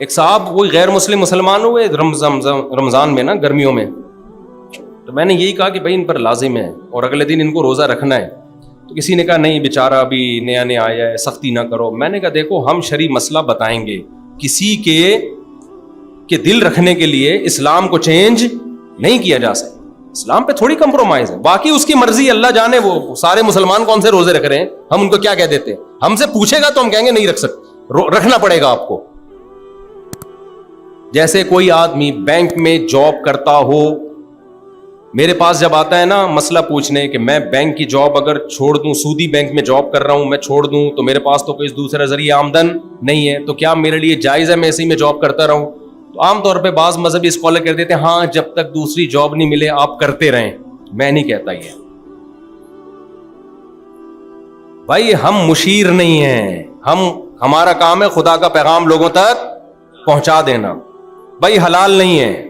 ایک صاحب وہی غیر مسلم مسلمان ہوئے رمضان میں نا، گرمیوں میں، تو میں نے یہی کہا کہ بھائی ان پر لازم ہے اور اگلے دن ان کو روزہ رکھنا ہے. تو کسی نے کہا نہیں بیچارہ ابھی نیا نیا آیا ہے، سختی نہ کرو. میں نے کہا دیکھو ہم شرعی مسئلہ بتائیں گے، کسی کے دل رکھنے کے لیے اسلام کو چینج نہیں کیا جا سکتا، اسلام پہ تھوڑی کمپرومائز ہے. باقی اس کی مرضی، اللہ جانے وہ سارے مسلمان کون سے روزے رکھ رہے ہیں، ہم ان کو کیا کہہ دیتے ہیں. ہم سے پوچھے گا تو ہم کہیں گے نہیں رکھ سکتے، رکھنا پڑے گا آپ کو. جیسے کوئی آدمی بینک میں جاب کرتا ہو، میرے پاس جب آتا ہے نا مسئلہ پوچھنے کہ میں بینک کی جاب اگر چھوڑ دوں، سودی بینک میں جاب کر رہا ہوں، میں چھوڑ دوں تو میرے پاس تو کوئی دوسرا ذریعہ آمدن نہیں ہے، تو کیا میرے لیے جائز ہے میں اسی میں جاب کرتا رہوں؟ تو عام طور پہ بعض مذہبی اسکالر کہہ دیتے ہیں ہاں جب تک دوسری جاب نہیں ملے آپ کرتے رہیں. میں نہیں کہتا یہ. بھائی ہم مشیر نہیں ہیں، ہمارا کام ہے خدا کا پیغام لوگوں تک پہنچا دینا. بھائی حلال نہیں ہے.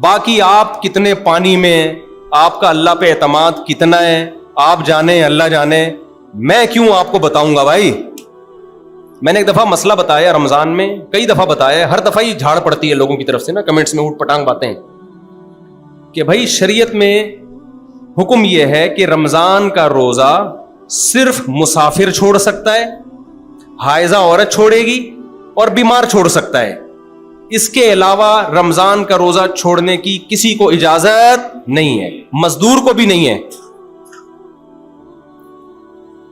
باقی آپ کتنے پانی میں ہیں، آپ کا اللہ پہ اعتماد کتنا ہے، آپ جانے اللہ جانے، میں کیوں آپ کو بتاؤں گا. بھائی میں نے ایک دفعہ مسئلہ بتایا رمضان میں، کئی دفعہ بتایا، ہر دفعہ ہی جھاڑ پڑتی ہے لوگوں کی طرف سے نا، کمنٹس میں اوٹ پٹانگ باتیں، کہ بھائی شریعت میں حکم یہ ہے کہ رمضان کا روزہ صرف مسافر چھوڑ سکتا ہے، حائضہ عورت چھوڑے گی اور بیمار چھوڑ سکتا ہے. اس کے علاوہ رمضان کا روزہ چھوڑنے کی کسی کو اجازت نہیں ہے، مزدور کو بھی نہیں ہے.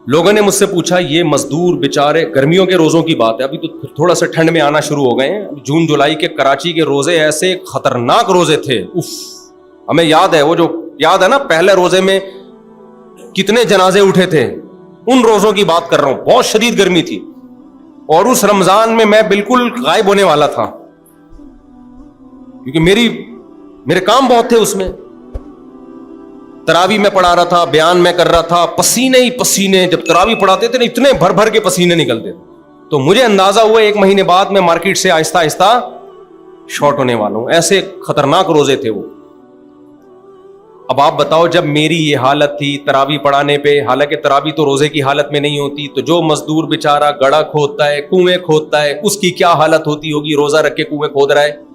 لوگوں نے مجھ سے پوچھا یہ مزدور بیچارے، گرمیوں کے روزوں کی بات ہے، ابھی تو تھوڑا سا ٹھنڈ میں آنا شروع ہو گئے ہیں. جون جولائی کے کراچی کے روزے ایسے خطرناک روزے تھے، ہمیں یاد ہے، وہ جو یاد ہے نا پہلے روزے میں کتنے جنازے اٹھے تھے، ان روزوں کی بات کر رہا ہوں. بہت شدید گرمی تھی اور اس رمضان میں میں بالکل غائب ہونے والا تھا کیونکہ میرے کام بہت تھے. اس میں تراویح میں پڑھا رہا تھا، بیان میں کر رہا تھا، پسینے ہی پسینے. جب تراویح پڑھاتے تھے نا اتنے بھر بھر کے پسینے نکلتے تھے، تو مجھے اندازہ ہوا 1 مہینے بعد میں مارکیٹ سے آہستہ آہستہ شارٹ ہونے والا ہوں. ایسے خطرناک روزے تھے وہ. اب آپ بتاؤ جب میری یہ حالت تھی تراویح پڑھانے پہ، حالانکہ تراویح تو روزے کی حالت میں نہیں ہوتی، تو جو مزدور بیچارہ گڑھا کھودتا ہے، کنویں کھودتا ہے، اس کی کیا حالت ہوتی ہوگی، روزہ رکھ کے کنویں کھود رہا ہے.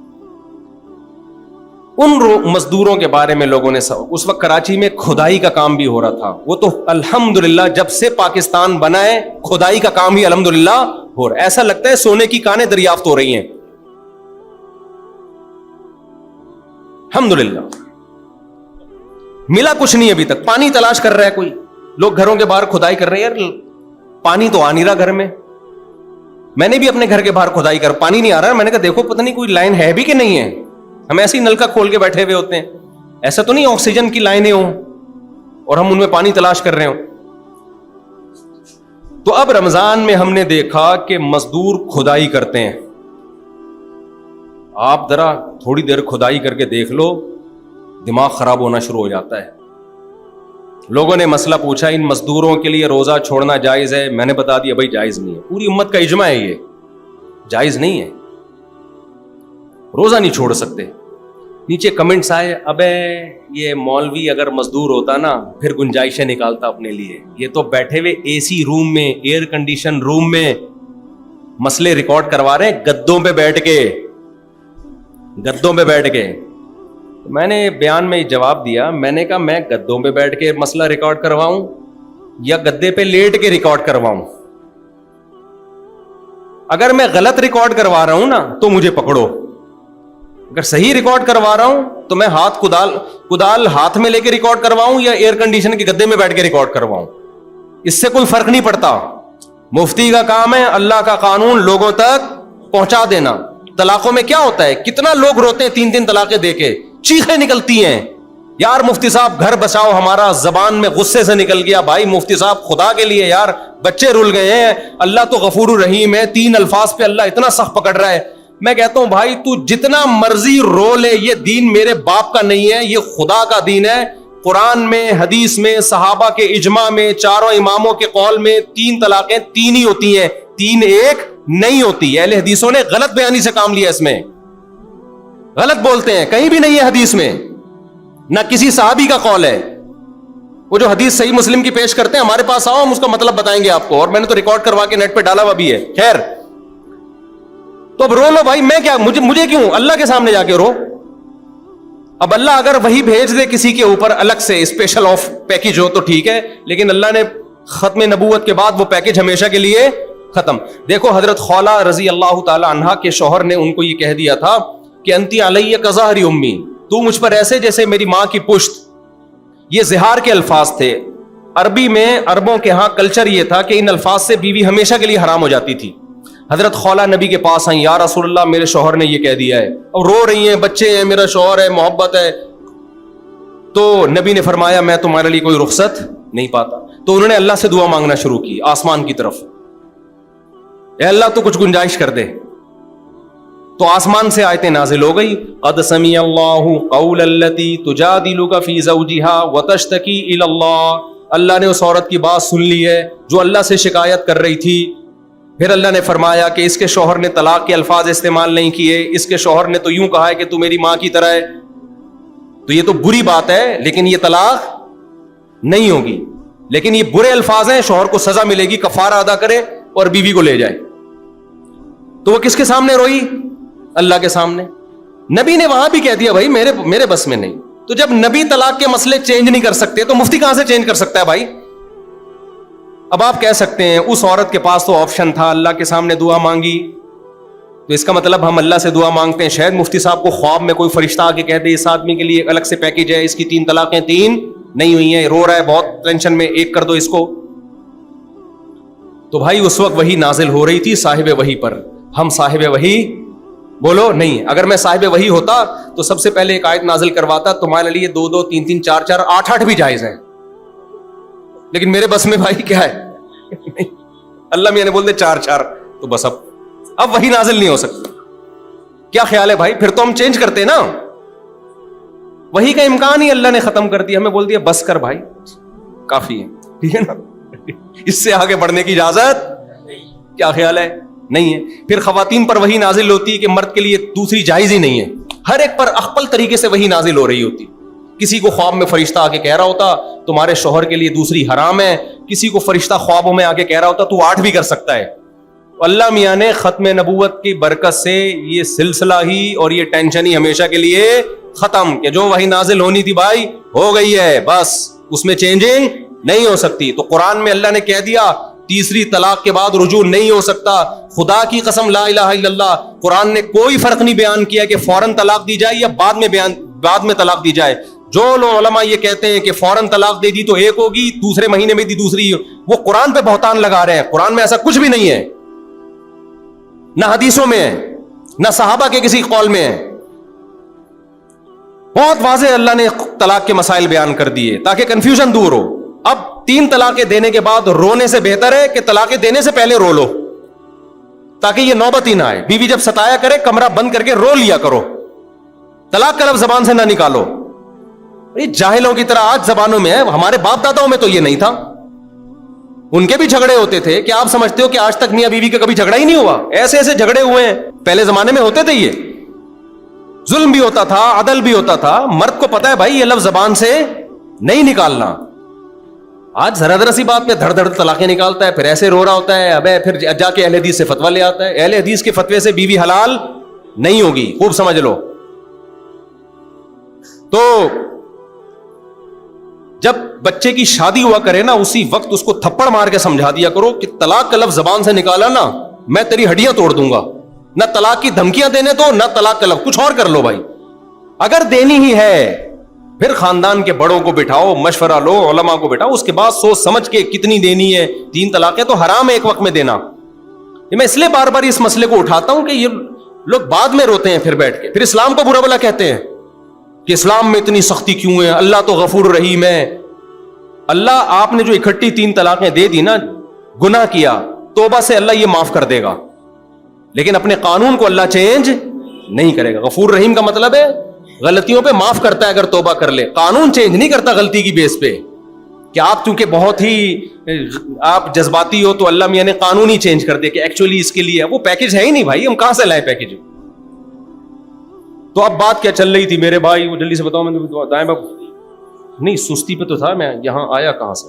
ان مزدوروں کے بارے میں لوگوں نے اس وقت کراچی میں کھدائی کا کام بھی ہو رہا تھا. وہ تو الحمدللہ جب سے پاکستان بنا ہے کھدائی کا کام ہی الحمدللہ ہو رہا ہے. ایسا لگتا ہے سونے کی کانیں دریافت ہو رہی ہیں الحمدللہ. ملا کچھ نہیں ابھی تک. پانی تلاش کر رہا ہے کوئی، لوگ گھروں کے باہر کھدائی کر رہے ہیں. یار پانی تو آ نہیں رہا گھر میں. میں نے بھی اپنے گھر کے باہر کھدائی کر، پانی نہیں آ رہا. میں نے کہا دیکھو پتہ نہیں کوئی لائن ہے بھی کہ نہیں ہے. ہم ایسے ہی نلکا کھول کے بیٹھے ہوئے ہوتے ہیں، ایسا تو نہیں آکسیجن کی لائنیں ہوں اور ہم ان میں پانی تلاش کر رہے ہوں. تو اب رمضان میں ہم نے دیکھا کہ مزدور کھدائی کرتے ہیں. آپ ذرا تھوڑی دیر کھدائی کر کے دیکھ لو، دماغ خراب ہونا شروع ہو جاتا ہے. لوگوں نے مسئلہ پوچھا ان مزدوروں کے لیے روزہ چھوڑنا جائز ہے؟ میں نے بتا دیا بھائی جائز نہیں ہے. پوری امت کا اجماع ہے یہ جائز نہیں ہے، روزہ نہیں چھوڑ سکتے. نیچے کمنٹس آئے ابے یہ مولوی اگر مزدور ہوتا نا پھر گنجائشیں نکالتا اپنے لیے. یہ تو بیٹھے ہوئے اے سی روم میں، ایئر کنڈیشن روم میں مسئلے ریکارڈ کروا رہے ہیں، گدوں پہ بیٹھ کے. میں نے بیان میں جواب دیا، میں نے کہا میں گدوں پہ بیٹھ کے مسئلہ ریکارڈ کرواؤں یا گدے پہ لیٹ کے ریکارڈ کرواؤں؟ اگر میں غلط ریکارڈ کروا رہا ہوں نا تو مجھے پکڑو، اگر صحیح ریکارڈ کروا رہا ہوں تو میں کدال ہاتھ میں لے کے ریکارڈ کرواؤں یا ایئر کنڈیشن کے گدے میں بیٹھ کے ریکارڈ کرواؤں، اس سے کوئی فرق نہیں پڑتا. مفتی کا کام ہے اللہ کا قانون لوگوں تک پہنچا دینا. طلاقوں میں کیا ہوتا ہے، کتنا لوگ روتے ہیں 3 طلاقیں دے کے، چیخیں نکلتی ہیں یار مفتی صاحب گھر بچاؤ ہمارا، زبان میں غصے سے نکل گیا. بھائی مفتی صاحب خدا کے لیے یار بچے رول گئے ہیں، اللہ تو غفور الرحیم ہے. 3 الفاظ پہ اللہ اتنا سخت پکڑ رہا ہے. میں کہتا ہوں بھائی تو جتنا مرضی رو لے، یہ دین میرے باپ کا نہیں ہے، یہ خدا کا دین ہے. قرآن میں، حدیث میں، صحابہ کے اجماع میں، چاروں اماموں کے قول میں 3 طلاقیں 3 ہی ہوتی ہیں، 3 ایک نہیں ہوتی. اہل حدیثوں نے غلط بیانی سے کام لیا، اس میں غلط بولتے ہیں، کہیں بھی نہیں ہے حدیث میں، نہ کسی صحابی کا قول ہے. وہ جو حدیث صحیح مسلم کی پیش کرتے ہیں ہمارے پاس آؤ، ہم اس کا مطلب بتائیں گے آپ کو، اور میں نے تو ریکارڈ کروا کے نیٹ پہ ڈالا ہوا بھی ہے. خیر، تو اب رو لو بھائی, میں کیا, مجھے کیوں, اللہ کے سامنے جا کے رو. اب اللہ اگر وہی بھیج دے کسی کے اوپر الگ سے اسپیشل آف پیکج ہو تو ٹھیک ہے, لیکن اللہ نے ختم نبوت کے بعد وہ پیکج ہمیشہ کے لیے ختم. دیکھو حضرت خولہ رضی اللہ تعالی عنہا کے شوہر نے ان کو یہ کہہ دیا تھا کہ انتی علیہ کظہر امی, تو مجھ پر ایسے جیسے میری ماں کی پشت. یہ زہار کے الفاظ تھے. عربی میں, عربوں کے ہاں کلچر یہ تھا کہ ان الفاظ سے بیوی ہمیشہ کے لیے حرام ہو جاتی تھی. حضرت خولہ نبی کے پاس آئیں, یا رسول اللہ میرے شوہر نے یہ کہہ دیا ہے, اور رو رہی ہیں, بچے ہیں, میرا شوہر ہے, محبت ہے. تو نبی نے فرمایا میں تمہارے لیے کوئی رخصت نہیں پاتا. تو انہوں نے اللہ سے دعا مانگنا شروع کی آسمان کی طرف, اے اللہ تو کچھ گنجائش کر دے. تو آسمان سے آیتیں نازل ہو گئی, قد سمع اللہ قول التی تجادلک فی زوجہا وتشتکی الی اللہ. اللہ نے اس عورت کی بات سن لی ہے جو اللہ سے شکایت کر رہی تھی. پھر اللہ نے فرمایا کہ اس کے شوہر نے طلاق کے الفاظ استعمال نہیں کیے, اس کے شوہر نے تو یوں کہا ہے کہ تو میری ماں کی طرح ہے. تو یہ تو بری بات ہے, لیکن یہ طلاق نہیں ہوگی. لیکن یہ برے الفاظ ہیں, شوہر کو سزا ملے گی, کفارہ ادا کرے اور بیوی کو لے جائے. تو وہ کس کے سامنے روئی؟ اللہ کے سامنے. نبی نے وہاں بھی کہہ دیا بھائی میرے بس میں نہیں. تو جب نبی طلاق کے مسئلے چینج نہیں کر سکتے تو مفتی کہاں سے چینج کر سکتا ہے بھائی؟ اب آپ کہہ سکتے ہیں اس عورت کے پاس تو آپشن تھا, اللہ کے سامنے دعا مانگی, تو اس کا مطلب ہم اللہ سے دعا مانگتے ہیں. شاید مفتی صاحب کو خواب میں کوئی فرشتہ آ کے کہہ دے اس آدمی کے لیے الگ سے پیکج ہے, اس کی 3 طلاقیں 3 نہیں ہوئی ہیں, رو رہا ہے بہت ٹینشن میں, 1 کر دو اس کو. تو بھائی اس وقت وحی نازل ہو رہی تھی صاحب وحی پر. ہم صاحب وحی بولو نہیں. اگر میں صاحب وحی ہوتا تو سب سے پہلے ایک آیت نازل کرواتا, تمہارے لیے 2 2 3 3 4 4 8 8 بھی جائز ہیں, لیکن میرے بس میں بھائی کیا ہے. اللہ میاں نے بول دے 4 4 تو بس اب وہی نازل نہیں ہو سکتی. کیا خیال ہے بھائی؟ پھر تو ہم چینج کرتے نا. وہی کا امکان ہی اللہ نے ختم کر دیا, ہمیں بول دیا بس کر بھائی کافی ہے, ٹھیک ہے نا, اس سے آگے بڑھنے کی اجازت کیا خیال ہے نہیں ہے. پھر خواتین پر وہی نازل ہوتی ہے کہ مرد کے لیے دوسری جائز ہی نہیں ہے. ہر ایک پر اخپل طریقے سے وہی نازل ہو رہی ہوتی. کسی کو خواب میں فرشتہ آ کے کہہ رہا ہوتا تمہارے شوہر کے لیے دوسری حرام ہے, کسی کو فرشتہ خوابوں میں آ کے کہہ رہا ہوتا تو 8 بھی کر سکتا ہے. اللہ میاں نے ختم نبوت کی برکت سے یہ سلسلہ ہی اور یہ ٹینشن ہی ہمیشہ کے لیے ختم, کہ جو وہی نازل ہونی تھی بھائی ہو گئی ہے, بس اس میں چینجنگ نہیں ہو سکتی. تو قرآن میں اللہ نے کہہ دیا تیسری طلاق کے بعد رجوع نہیں ہو سکتا. خدا کی قسم لا الہ الا اللہ, قرآن نے کوئی فرق نہیں بیان کیا کہ فوراً طلاق دی جائے یا بعد میں طلاق دی جائے. جو لوگ علماء یہ کہتے ہیں کہ فوراً طلاق دے دی تو ایک ہوگی, دوسرے مہینے میں دی دوسری, وہ قرآن پہ بہتان لگا رہے ہیں. قرآن میں ایسا کچھ بھی نہیں ہے, نہ حدیثوں میں ہے, نہ صحابہ کے کسی قول میں ہے. بہت واضح اللہ نے طلاق کے مسائل بیان کر دیے تاکہ کنفیوژن دور ہو. اب 3 طلاقیں دینے کے بعد رونے سے بہتر ہے کہ طلاقیں دینے سے پہلے رو لو, تاکہ یہ نوبت ہی نہ آئے. بیوی جب ستایا کرے کمرہ بند کر کے رو لیا کرو, طلاق کا لفظ زبان سے نہ نکالو. جاہلوں کی طرح آج زبانوں میں ہے, ہمارے باپ داداؤں میں تو یہ نہیں تھا. ان کے بھی جھگڑے ہوتے تھے. کیا آپ سمجھتے ہو کہ آج تک میاں بیوی کا کبھی جھگڑا ہی نہیں ہوا؟ ایسے ایسے جھگڑے ہوئے ہیں. پہلے زمانے میں ہوتے تھے, یہ ظلم بھی ہوتا تھا, عدل بھی ہوتا تھا. مرد کو پتا ہے بھائی یہ لفظ زبان سے نہیں نکالنا. آج ذرا ذرا سی بات پہ دھڑ دھڑ طلاقیں نکالتا ہے, پھر ایسے رو رہا ہوتا ہے. ابے پھر جا کے اہل حدیث سے فتویٰ لے آتا ہے. اہل حدیث کے فتوے سے بیوی حلال نہیں ہوگی, خوب سمجھ لو. تو جب بچے کی شادی ہوا کرے نا, اسی وقت اس کو تھپڑ مار کے سمجھا دیا کرو کہ طلاق کا لفظ زبان سے نکالا نا میں تیری ہڈیاں توڑ دوں گا. نہ طلاق کی دھمکیاں دینے دو, نہ طلاق کا لفظ, کچھ اور کر لو بھائی. اگر دینی ہی ہے پھر خاندان کے بڑوں کو بٹھاؤ, مشورہ لو, علماء کو بٹھاؤ, اس کے بعد سوچ سمجھ کے کتنی دینی ہے. 3 طلاقیں تو حرام ہے ایک وقت میں دینا. میں اس لیے بار بار اس مسئلے کو اٹھاتا ہوں کہ یہ لوگ بعد میں روتے ہیں پھر بیٹھ کے, پھر اسلام کو برا بھلا کہتے ہیں کہ اسلام میں اتنی سختی کیوں ہے, اللہ تو غفور رحیم ہے. اللہ آپ نے جو اکٹھی 3 طلاقیں دے دی نا, گناہ کیا, توبہ سے اللہ یہ معاف کر دے گا, لیکن اپنے قانون کو اللہ چینج نہیں کرے گا. غفور رحیم کا مطلب ہے غلطیوں پہ معاف کرتا ہے اگر توبہ کر لے, قانون چینج نہیں کرتا غلطی کی بیس پہ. کہ آپ چونکہ بہت ہی آپ جذباتی ہو تو اللہ میاں نے قانون ہی چینج کر دیا کہ ایکچولی اس کے لیے وہ پیکج ہے ہی نہیں بھائی, ہم کہاں سے لائیں پیکج. تو اب بات کیا چل رہی تھی میرے بھائی, وہ جلدی سے بتاؤ. میں بتائیں بابو نہیں, سستی پہ تو تھا, میں یہاں آیا کہاں سے.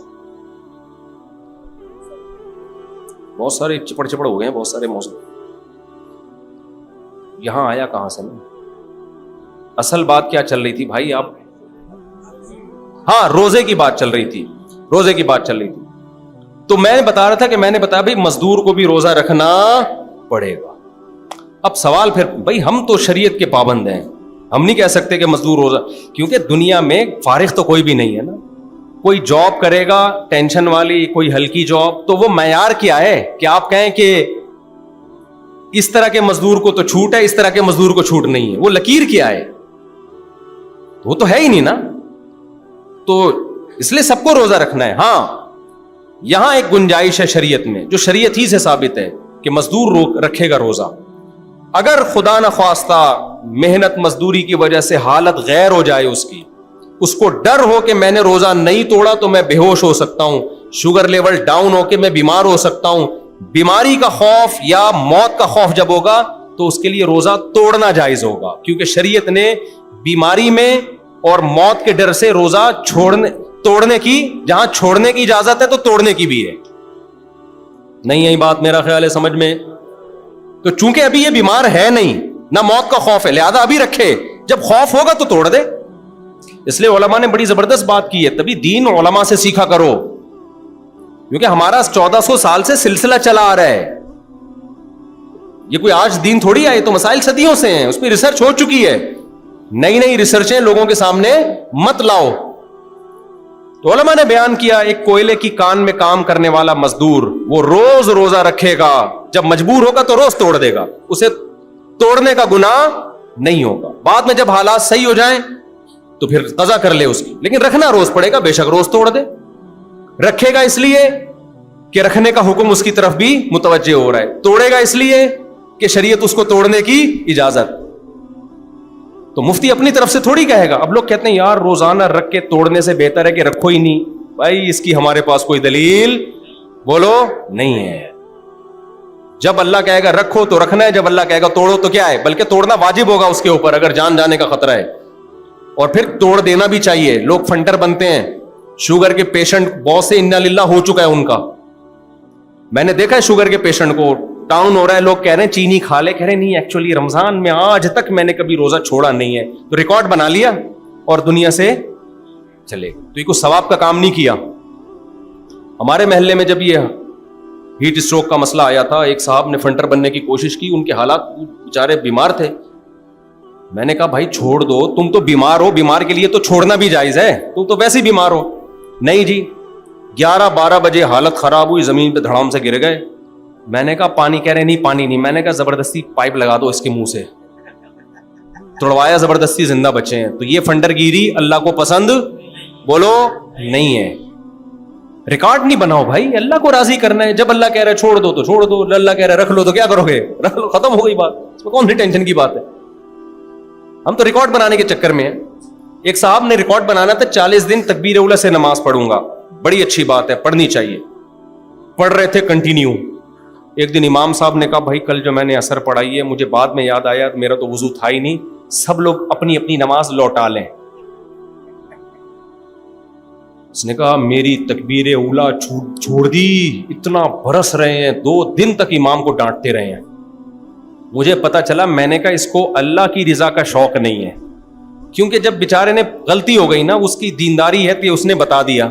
بہت سارے چپڑ ہو گئے ہیں, بہت سارے موسم. یہاں آیا کہاں سے نا. اصل بات کیا چل رہی تھی بھائی آپ؟ ہاں روزے کی بات چل رہی تھی. تو میں بتا رہا تھا کہ میں نے بتایا بھائی مزدور کو بھی روزہ رکھنا پڑے گا. اب سوال پھر بھائی ہم تو شریعت کے پابند ہیں, ہم نہیں کہہ سکتے کہ مزدور روزہ, کیونکہ دنیا میں فارغ تو کوئی بھی نہیں ہے نا. کوئی جاب کرے گا ٹینشن والی, کوئی ہلکی جاب, تو وہ معیار کیا ہے کہ آپ کہیں کہ اس طرح کے مزدور کو تو چھوٹ ہے, اس طرح کے مزدور کو چھوٹ نہیں ہے؟ وہ لکیر کیا ہے؟ وہ تو ہے ہی نہیں نا. تو اس لیے سب کو روزہ رکھنا ہے. ہاں یہاں ایک گنجائش ہے شریعت میں, جو شریعت ہی سے ثابت ہے کہ مزدور رکھے گا روزہ. اگر خدا نخواستہ محنت مزدوری کی وجہ سے حالت غیر ہو جائے اس کو ڈر ہو کہ میں نے روزہ نہیں توڑا تو میں بے ہوش ہو سکتا ہوں, شوگر لیول ڈاؤن ہو کے میں بیمار ہو سکتا ہوں, بیماری کا خوف یا موت کا خوف جب ہوگا تو اس کے لیے روزہ توڑنا جائز ہوگا, کیونکہ شریعت نے بیماری میں اور موت کے ڈر سے روزہ توڑنے کی, جہاں چھوڑنے کی اجازت ہے تو توڑنے کی بھی ہے. نہیں یہی بات میرا خیال ہے سمجھ میں. تو چونکہ ابھی یہ بیمار ہے نہیں, نہ موت کا خوف ہے, لہذا ابھی رکھے, جب خوف ہوگا تو توڑ دے. اس لیے علماء نے بڑی زبردست بات کی ہے, تبھی دین علماء سے سیکھا کرو, کیونکہ ہمارا 1400 سال سے سلسلہ چلا آ رہا ہے. یہ کوئی آج دین تھوڑی آئے, تو مسائل صدیوں سے ہیں, اس پہ ریسرچ ہو چکی ہے. نئی نئی ریسرچیں لوگوں کے سامنے مت لاؤ. تو علماء نے بیان کیا, ایک کوئلے کی کان میں کام کرنے والا مزدور وہ روز روزہ رکھے گا, جب مجبور ہوگا تو روز توڑ دے گا, اسے توڑنے کا گناہ نہیں ہوگا. بعد میں جب حالات صحیح ہو جائیں تو پھر قضا کر لے اس کی, لیکن رکھنا روز پڑے گا. بے شک روز توڑ دے, رکھے گا اس لیے کہ رکھنے کا حکم اس کی طرف بھی متوجہ ہو رہا ہے, توڑے گا اس لیے کہ شریعت اس کو توڑنے کی اجازت. تو مفتی اپنی طرف سے تھوڑی کہے گا. اب لوگ کہتے ہیں یار روزانہ رکھ کے توڑنے سے بہتر ہے کہ رکھو ہی نہیں. بھائی اس کی ہمارے پاس کوئی دلیل بولو نہیں ہے. جب اللہ کہے گا رکھو تو رکھنا ہے, جب اللہ کہے گا توڑو تو کیا ہے, بلکہ توڑنا واجب ہوگا اس کے اوپر اگر جان جانے کا خطرہ ہے, اور پھر توڑ دینا بھی چاہیے. لوگ فنٹر بنتے ہیں, شوگر کے پیشنٹ بہت سے انا للہ ہو چکا ہے ان کا. میں نے دیکھا ہے شوگر کے پیشنٹ کو, ٹاؤن ہو رہا ہے, لوگ کہہ رہے ہیں چینی کھا لے, کہہ رہے نہیں ایکچولی رمضان میں آج تک میں نے کبھی روزہ چھوڑا نہیں ہے. تو ریکارڈ بنا لیا اور دنیا سے چلے, تو یہ کوئی ثواب کا کام نہیں کیا. ہمارے محلے میں جب یہ ہیٹ اسٹروک کا مسئلہ آیا تھا, ایک صاحب نے فنٹر بننے کی کوشش کی, ان کے حالات بیچارے بیمار تھے. میں نے کہا بھائی چھوڑ دو, تم تو بیمار ہو, بیمار کے لیے تو چھوڑنا بھی جائز ہے, تم تو ویسے ہی بیمار ہو. نہیں جی, 11-12 بجے حالت خراب ہوئی, زمین پہ دھڑام سے گر گئے. میں نے کہا پانی, کہہ رہے نہیں پانی نہیں. میں نے کہا زبردستی پائپ لگا دو اس کے منہ سے, توڑوایا زبردستی, زندہ بچے ہیں. تو یہ فنڈر گیری اللہ کو پسند بولو نہیں ہے. ریکارڈ نہیں بناؤ بھائی, اللہ کو راضی کرنا ہے. جب اللہ کہہ رہا ہے چھوڑ دو تو چھوڑ دو, اللہ کہہ رہا ہے رکھ لو تو کیا کرو گے, رکھ لو, ختم ہو گئی بات. اس میں کون سی ٹینشن کی بات ہے. ہم تو ریکارڈ بنانے کے چکر میں ہیں. ایک صاحب نے ریکارڈ بنانا تھا 40 دن تکبیر اولیٰ سے نماز پڑھوں گا. بڑی اچھی بات ہے, پڑھنی چاہیے. پڑھ رہے تھے کنٹینیو. ایک دن امام صاحب نے کہا بھائی کل جو میں نے عصر پڑھائی ہے مجھے بعد میں یاد آیا میرا تو وضو تھا ہی نہیں, سب لوگ اپنی اپنی نماز لوٹا لیں. اس نے کہا میری تکبیر اولیٰ چھوڑ دی, اتنا برس رہے ہیں, 2 دن تک امام کو ڈانٹتے رہے ہیں. مجھے پتا چلا, میں نے کہا اس کو اللہ کی رضا کا شوق نہیں ہے, کیونکہ جب بیچارے نے غلطی ہو گئی نا, اس کی دینداری ہے تو اس نے بتا دیا.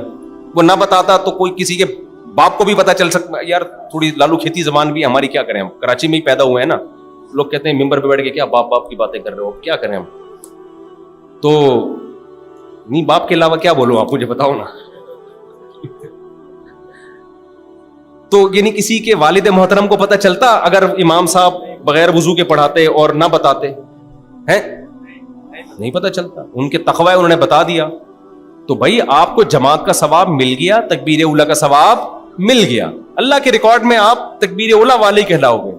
وہ نہ بتاتا تو کوئی کسی کے باپ کو بھی پتا چل سکتا. یار تھوڑی لالو کھیتی زبان بھی ہماری, کیا کریں ہم کراچی میں ہی پیدا ہوئے ہیں نا. لوگ کہتے ہیں ممبر پہ بیٹھ کے کیا باپ کی باتیں کر رہے ہو, کیا کریں ہم. تو نہیں, باپ کے علاوہ کیا بولوں آپ مجھے بتاؤ نا. تو یعنی کسی کے والد محترم کو پتا چلتا اگر امام صاحب بغیر وضو کے پڑھاتے اور نہ بتاتے ہیں, نہیں پتا چلتا. ان کے تقوی انہوں نے بتا دیا. تو بھائی آپ کو جماعت کا ثواب مل گیا, تکبیر اولیٰ کا ثواب مل گیا, اللہ کے ریکارڈ میں آپ تکبیر اولیٰ والے کہلاؤ گے.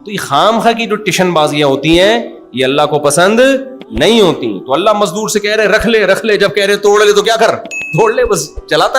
تو یہ خام خواہ کی جو ٹیشن بازیاں ہوتی ہیں یہ اللہ کو پسند نہیں ہوتی. تو اللہ مزدور سے کہہ رہے رکھ لے, جب کہہ رہے توڑ لے تو کیا کر, توڑ لے, بس چلاتا